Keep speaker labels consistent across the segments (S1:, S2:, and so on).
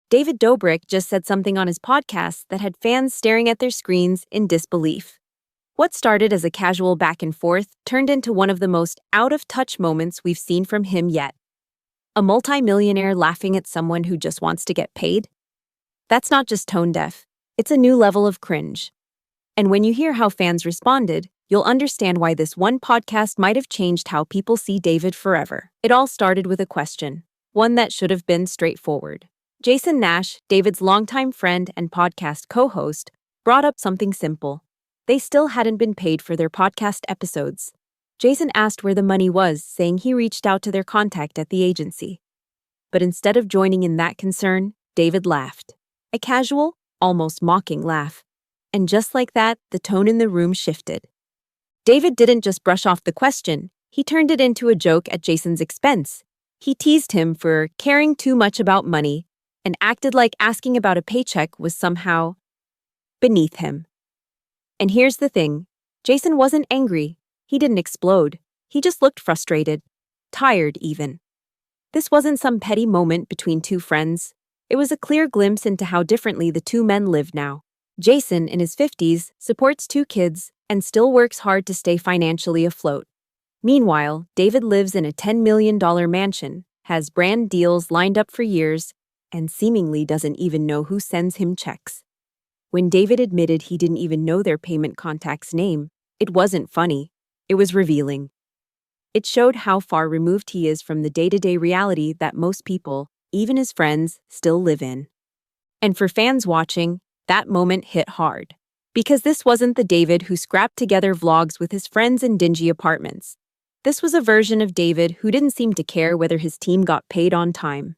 S1: David Dobrik just said something on his podcast that had fans staring at their screens in disbelief. What started as a casual back and forth turned into one of the most out-of-touch moments we've seen from him yet. A multi-millionaire laughing at someone who just wants to get paid? That's not just tone-deaf, it's a new level of cringe. And when you hear how fans responded, you'll understand why this one podcast might have changed how people see David forever. It all started with a question, one that should have been straightforward. Jason Nash, David's longtime friend and podcast co-host, brought up something simple. They still hadn't been paid for their podcast episodes. Jason asked where the money was, saying he reached out to their contact at the agency. But instead of joining in that concern, David laughed. A casual, almost mocking laugh. And just like that, the tone in the room shifted. David didn't just brush off the question, he turned it into a joke at Jason's expense. He teased him for caring too much about money and acted like asking about a paycheck was somehow beneath him. And here's the thing, Jason wasn't angry. He didn't explode. He just looked frustrated, tired even. This wasn't some petty moment between two friends. It was a clear glimpse into how differently the two men live now. Jason, in his 50s, supports two kids and still works hard to stay financially afloat. Meanwhile, David lives in a $10 million mansion, has brand deals lined up for years, and seemingly doesn't even know who sends him checks. When David admitted he didn't even know their payment contact's name, it wasn't funny. It was revealing. It showed how far removed he is from the day-to-day reality that most people, even his friends, still live in. And for fans watching, that moment hit hard. Because this wasn't the David who scrapped together vlogs with his friends in dingy apartments. This was a version of David who didn't seem to care whether his team got paid on time.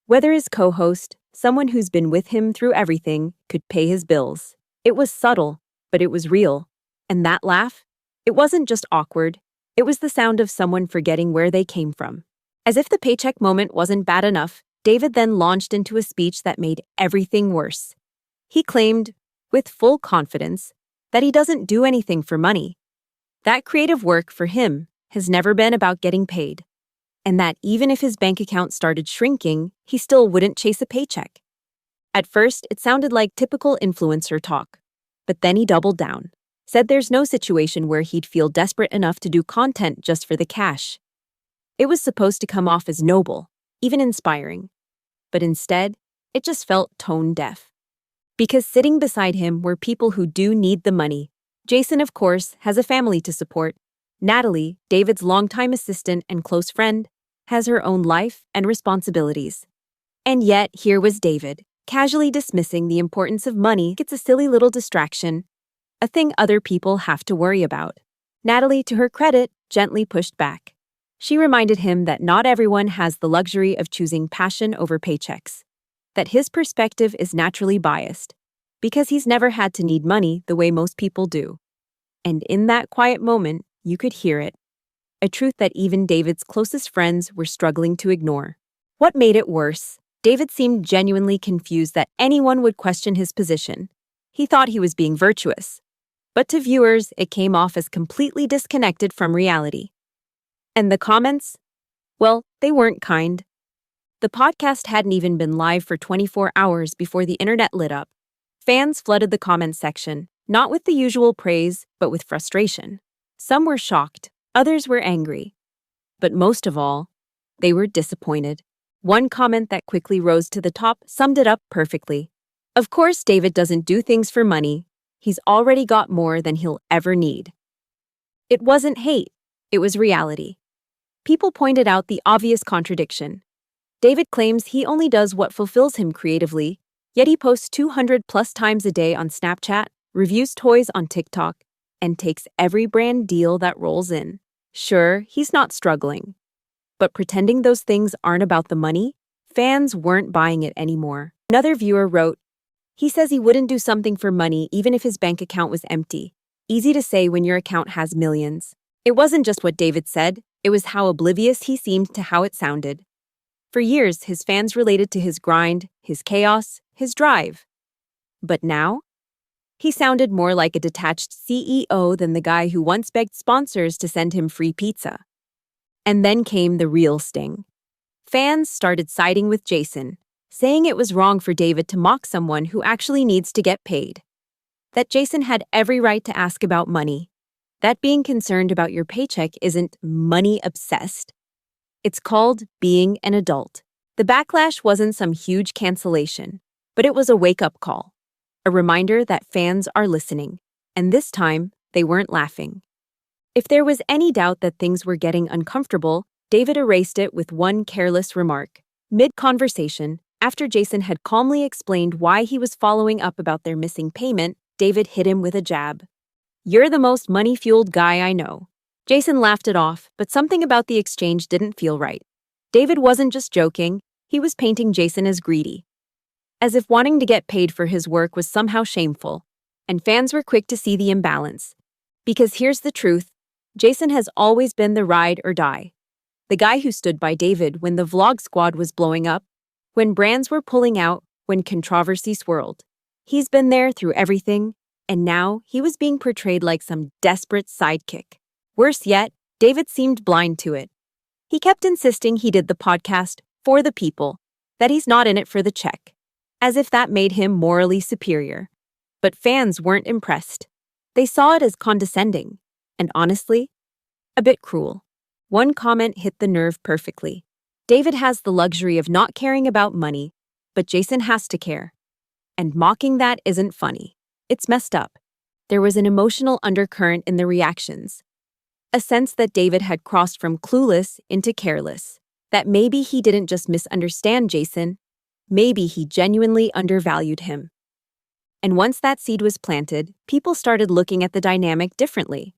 S1: Whether his co-host, someone who's been with him through everything, could pay his bills. It was subtle, but it was real. And that laugh? It wasn't just awkward. It was the sound of someone forgetting where they came from. As if the paycheck moment wasn't bad enough, David then launched into a speech that made everything worse. He claimed, with full confidence, that he doesn't do anything for money. That creative work for him has never been about getting paid. And that even if his bank account started shrinking, he still wouldn't chase a paycheck. At first, it sounded like typical influencer talk. But then he doubled down, said there's no situation where he'd feel desperate enough to do content just for the cash. It was supposed to come off as noble, even inspiring. But instead, it just felt tone-deaf. Because sitting beside him were people who do need the money. Jason, of course, has a family to support. Natalie, David's longtime assistant and close friend, has her own life and responsibilities. And yet, here was David, casually dismissing the importance of money. It's a silly little distraction, a thing other people have to worry about. Natalie, to her credit, gently pushed back. She reminded him that not everyone has the luxury of choosing passion over paychecks, that his perspective is naturally biased, because he's never had to need money the way most people do. And in that quiet moment, you could hear it. A truth that even David's closest friends were struggling to ignore. What made it worse? David seemed genuinely confused that anyone would question his position. He thought he was being virtuous. But to viewers, it came off as completely disconnected from reality. And the comments? Well, they weren't kind. The podcast hadn't even been live for 24 hours before the internet lit up. Fans flooded the comments section, not with the usual praise, but with frustration. Some were shocked, others were angry. But most of all, they were disappointed. One comment that quickly rose to the top summed it up perfectly. Of course, David doesn't do things for money. He's already got more than he'll ever need. It wasn't hate, it was reality. People pointed out the obvious contradiction. David claims he only does what fulfills him creatively, yet he posts 200+ times a day on Snapchat, reviews toys on TikTok, and takes every brand deal that rolls in. Sure, he's not struggling. But pretending those things aren't about the money, fans weren't buying it anymore. Another viewer wrote, "He says he wouldn't do something for money even if his bank account was empty. Easy to say when your account has millions." It wasn't just what David said, it was how oblivious he seemed to how it sounded. For years, his fans related to his grind, his chaos, his drive. But now? He sounded more like a detached CEO than the guy who once begged sponsors to send him free pizza. And then came the real sting. Fans started siding with Jason, saying it was wrong for David to mock someone who actually needs to get paid. That Jason had every right to ask about money. That being concerned about your paycheck isn't money-obsessed. It's called being an adult. The backlash wasn't some huge cancellation, but it was a wake-up call. A reminder that fans are listening. And this time, they weren't laughing. If there was any doubt that things were getting uncomfortable, David erased it with one careless remark. Mid-conversation, after Jason had calmly explained why he was following up about their missing payment, David hit him with a jab. "You're the most money-fueled guy I know." Jason laughed it off, but something about the exchange didn't feel right. David wasn't just joking, he was painting Jason as greedy. As if wanting to get paid for his work was somehow shameful. And fans were quick to see the imbalance. Because here's the truth, Jason has always been the ride or die. The guy who stood by David when the vlog squad was blowing up, when brands were pulling out, when controversy swirled. He's been there through everything, and now he was being portrayed like some desperate sidekick. Worse yet, David seemed blind to it. He kept insisting he did the podcast for the people, that he's not in it for the check, as if that made him morally superior. But fans weren't impressed. They saw it as condescending, and honestly, a bit cruel. One comment hit the nerve perfectly. David has the luxury of not caring about money, but Jason has to care. And mocking that isn't funny. It's messed up. There was an emotional undercurrent in the reactions. A sense that David had crossed from clueless into careless. That maybe he didn't just misunderstand Jason, maybe he genuinely undervalued him. And once that seed was planted, people started looking at the dynamic differently.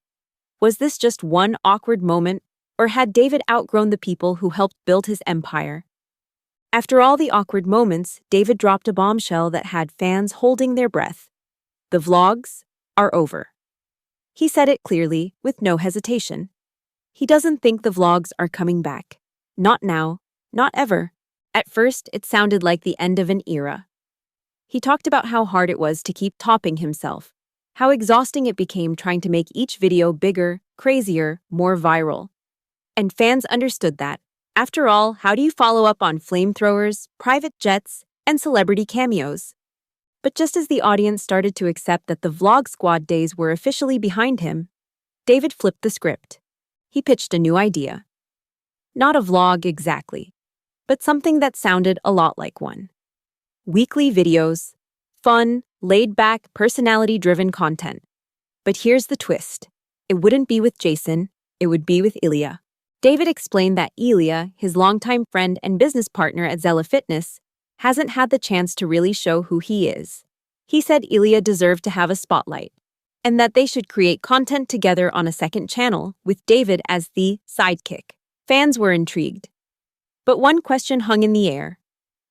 S1: Was this just one awkward moment, or had David outgrown the people who helped build his empire? After all the awkward moments, David dropped a bombshell that had fans holding their breath. The vlogs are over. He said it clearly, with no hesitation. He doesn't think the vlogs are coming back. Not now, not ever. At first, it sounded like the end of an era. He talked about how hard it was to keep topping himself, how exhausting it became trying to make each video bigger, crazier, more viral. And fans understood that. After all, how do you follow up on flamethrowers, private jets, and celebrity cameos? But just as the audience started to accept that the Vlog Squad days were officially behind him, David flipped the script. He pitched a new idea. Not a vlog exactly, but something that sounded a lot like one. Weekly videos, fun, laid-back, personality-driven content. But here's the twist. It wouldn't be with Jason, it would be with Ilya. David explained that Ilya, his longtime friend and business partner at Zella Fitness, hasn't had the chance to really show who he is. He said Ilya deserved to have a spotlight, and that they should create content together on a second channel, with David as the sidekick. Fans were intrigued. But one question hung in the air.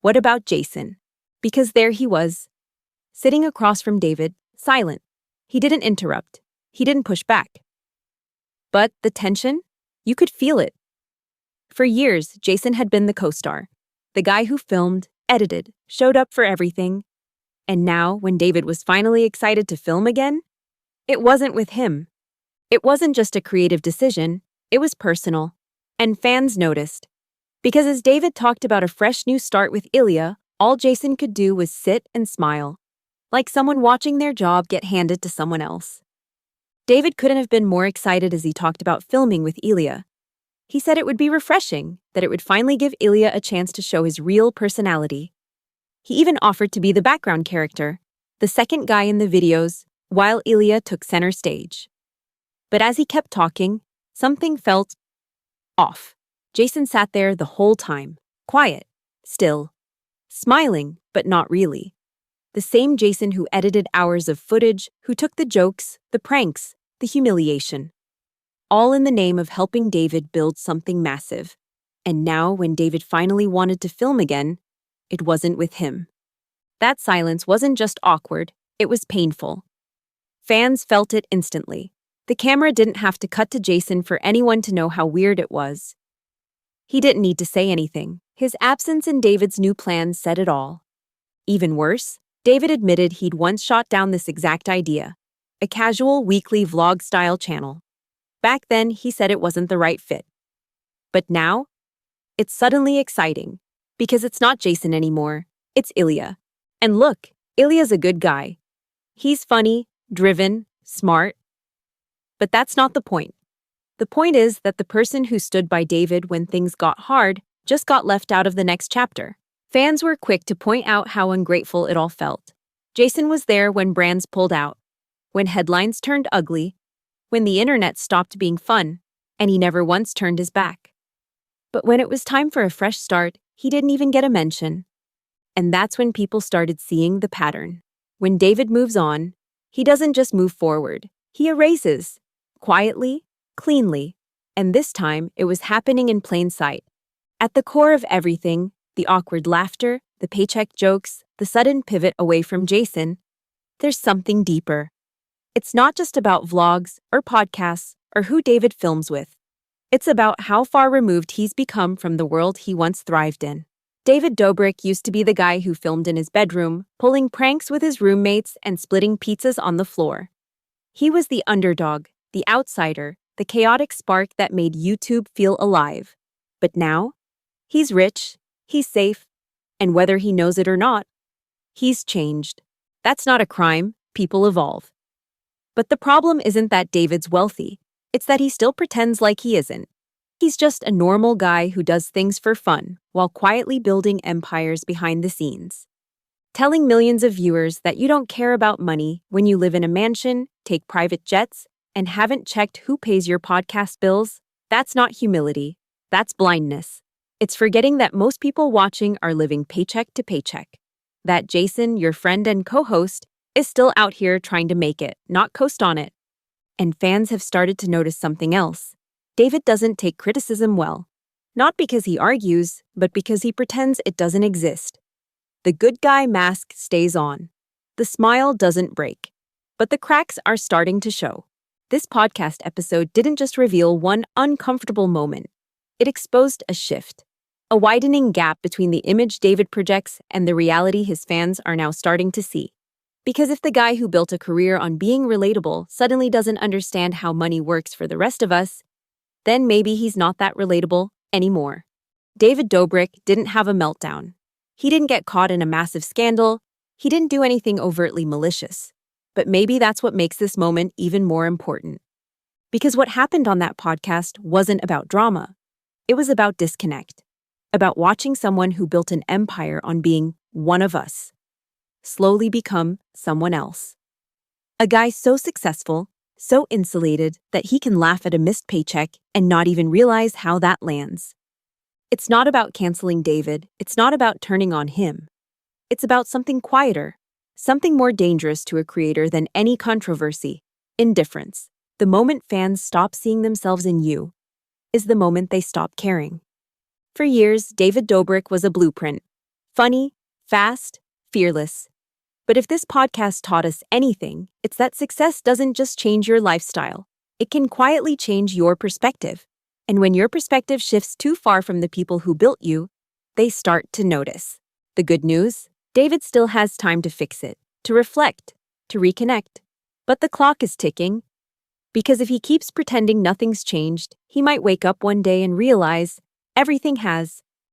S1: What about Jason? Because there he was, sitting across from David, silent. He didn't interrupt. He didn't push back. But the tension? You could feel it. For years, Jason had been the co-star, the guy who filmed, edited, showed up for everything. And now, when David was finally excited to film again, it wasn't with him. It wasn't just a creative decision, it was personal. And fans noticed. Because as David talked about a fresh new start with Ilya, all Jason could do was sit and smile, like someone watching their job get handed to someone else. David couldn't have been more excited as he talked about filming with Ilya. He said it would be refreshing, that it would finally give Ilya a chance to show his real personality. He even offered to be the background character, the second guy in the videos, while Ilya took center stage. But as he kept talking, something felt off. Jason sat there the whole time, quiet, still, smiling, but not really. The same Jason who edited hours of footage, who took the jokes, the pranks, the humiliation. All in the name of helping David build something massive. And now, when David finally wanted to film again, it wasn't with him. That silence wasn't just awkward, it was painful. Fans felt it instantly. The camera didn't have to cut to Jason for anyone to know how weird it was. He didn't need to say anything. His absence in David's new plan said it all. Even worse, David admitted he'd once shot down this exact idea, a casual weekly vlog-style channel. Back then, he said it wasn't the right fit. But now, it's suddenly exciting, because it's not Jason anymore, It's Ilya. And look, Ilya's a good guy. He's funny, driven, smart. But that's not the point. The point is that the person who stood by David when things got hard just got left out of the next chapter. Fans were quick to point out how ungrateful it all felt. Jason was there when brands pulled out, when headlines turned ugly, when the internet stopped being fun, and he never once turned his back. But when it was time for a fresh start, he didn't even get a mention. And that's when people started seeing the pattern. When David moves on, he doesn't just move forward, he erases. Quietly, cleanly, and this time it was happening in plain sight. At the core of everything, the awkward laughter, the paycheck jokes, the sudden pivot away from Jason, there's something deeper. It's not just about vlogs or podcasts or who David films with. It's about how far removed he's become from the world he once thrived in. David Dobrik used to be the guy who filmed in his bedroom, pulling pranks with his roommates and splitting pizzas on the floor. He was the underdog, the outsider, the chaotic spark that made YouTube feel alive. But now, he's rich, he's safe, and whether he knows it or not, he's changed. That's not a crime, people evolve. But the problem isn't that David's wealthy, it's that he still pretends like he isn't. He's just a normal guy who does things for fun while quietly building empires behind the scenes. Telling millions of viewers that you don't care about money when you live in a mansion, take private jets, and haven't checked who pays your podcast bills, that's not humility, that's blindness. It's forgetting that most people watching are living paycheck to paycheck. That Jason, your friend and co-host, is still out here trying to make it, not coast on it. And fans have started to notice something else. David doesn't take criticism well. Not because he argues, but because he pretends it doesn't exist. The good guy mask stays on. The smile doesn't break. But the cracks are starting to show. This podcast episode didn't just reveal one uncomfortable moment. It exposed a shift, a widening gap between the image David projects and the reality his fans are now starting to see. Because if the guy who built a career on being relatable suddenly doesn't understand how money works for the rest of us, then maybe he's not that relatable anymore. David Dobrik didn't have a meltdown. He didn't get caught in a massive scandal. He didn't do anything overtly malicious. But maybe that's what makes this moment even more important. Because what happened on that podcast wasn't about drama. It was about disconnect. About watching someone who built an empire on being one of us slowly become someone else. A guy so successful, so insulated that he can laugh at a missed paycheck and not even realize how that lands. It's not about canceling David. It's not about turning on him. It's about something quieter, something more dangerous to a creator than any controversy: indifference. The moment fans stop seeing themselves in you is the moment they stop caring. For years, David Dobrik was a blueprint. Funny, fast, fearless. But if this podcast taught us anything, it's that success doesn't just change your lifestyle. It can quietly change your perspective. And when your perspective shifts too far from the people who built you, they start to notice. The good news? David still has time to fix it, to reflect, to reconnect. But the clock is ticking. Because if he keeps pretending nothing's changed, he might wake up one day and realize everything has.